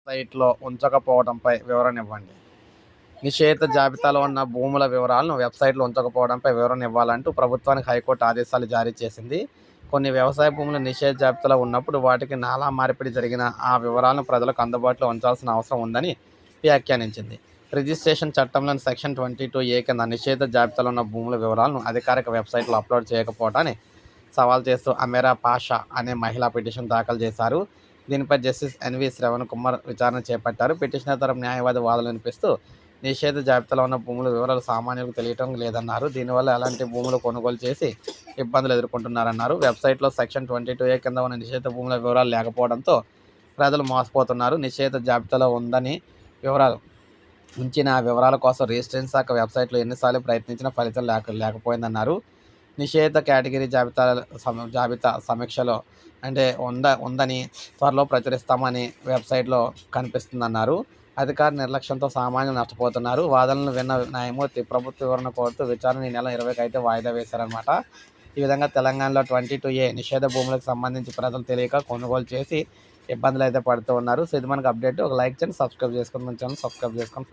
సైట్లో ఉంచకపోవడంపై వివరణ ఇవ్వండి. నిషేధ జాబితాలో ఉన్న భూముల వివరాలను వెబ్సైట్లో ఉంచకపోవడంపై వివరణ ఇవ్వాలంటూ ప్రభుత్వానికి హైకోర్టు ఆదేశాలు జారీ చేసింది. కొన్ని వ్యవసాయ భూములు నిషేధ జాబితాలో ఉన్నప్పుడు వాటికి నాలా మార్పిడి జరిగిన ఆ వివరాలను ప్రజలకు అందుబాటులో ఉంచాల్సిన అవసరం ఉందని వ్యాఖ్యానించింది. రిజిస్ట్రేషన్ చట్టంలోని సెక్షన్ 22A కింద నిషేధ జాబితాలో ఉన్న భూముల వివరాలను అధికారిక వెబ్సైట్లో అప్లోడ్ చేయకపోవడాన్ని సవాల్ చేస్తూ అమీరా పాషా అనే మహిళ పిటిషన్ దాఖలు చేశారు. దీనిపై జస్టిస్ ఎన్వి శ్రవణ్ కుమార్ విచారణ చేపట్టారు. పిటిషనర్ తరపు న్యాయవాది వాదనలు వినిపిస్తూ నిషేధ జాబితాలో ఉన్న భూముల వివరాలు సామాన్యులకు తెలియటం లేదన్నారు. దీనివల్ల ఎలాంటి భూములు కొనుగోలు చేసి ఇబ్బందులు ఎదుర్కొంటున్నారన్నారు. వెబ్సైట్లో సెక్షన్ 22A కింద ఉన్న నిషేధ భూముల వివరాలు లేకపోవడంతో ప్రజలు మోసపోతున్నారు. నిషేధ జాబితాలో ఉందని వివరాలు ఉంచిన ఆ వివరాల కోసం రిజిస్ట్రేషన్ శాఖ వెబ్సైట్లో ఎన్నిసార్లు ప్రయత్నించినా ఫలితం లేకపోయిందన్నారు. నిషేధ కేటగిరీ జాబితా సమీక్షలో ఉందని త్వరలో ప్రచురిస్తామని వెబ్సైట్లో కనిపిస్తుందన్నారు. అధికార నిర్లక్ష్యంతో సామాన్యులు నష్టపోతున్నారు. వాదనలు విన్న న్యాయమూర్తి ప్రభుత్వ వివరణ కోరుతూ విచారణ ఈ నెల 20కి అయితే వాయిదా వేశారన్నమాట. ఈ విధంగా తెలంగాణలో 22A నిషేధ భూములకు సంబంధించి ప్రజలు తెలియక కొనుగోలు చేసి ఇబ్బందులు అయితే పడుతూ ఉన్నారు. సో ఇది మనకు అప్డేట్. ఒక లైక్ చేయండి, సబ్స్క్రైబ్ చేసుకోండి, మన ఛానల్ సబ్స్క్రైబ్ చేసుకోండి.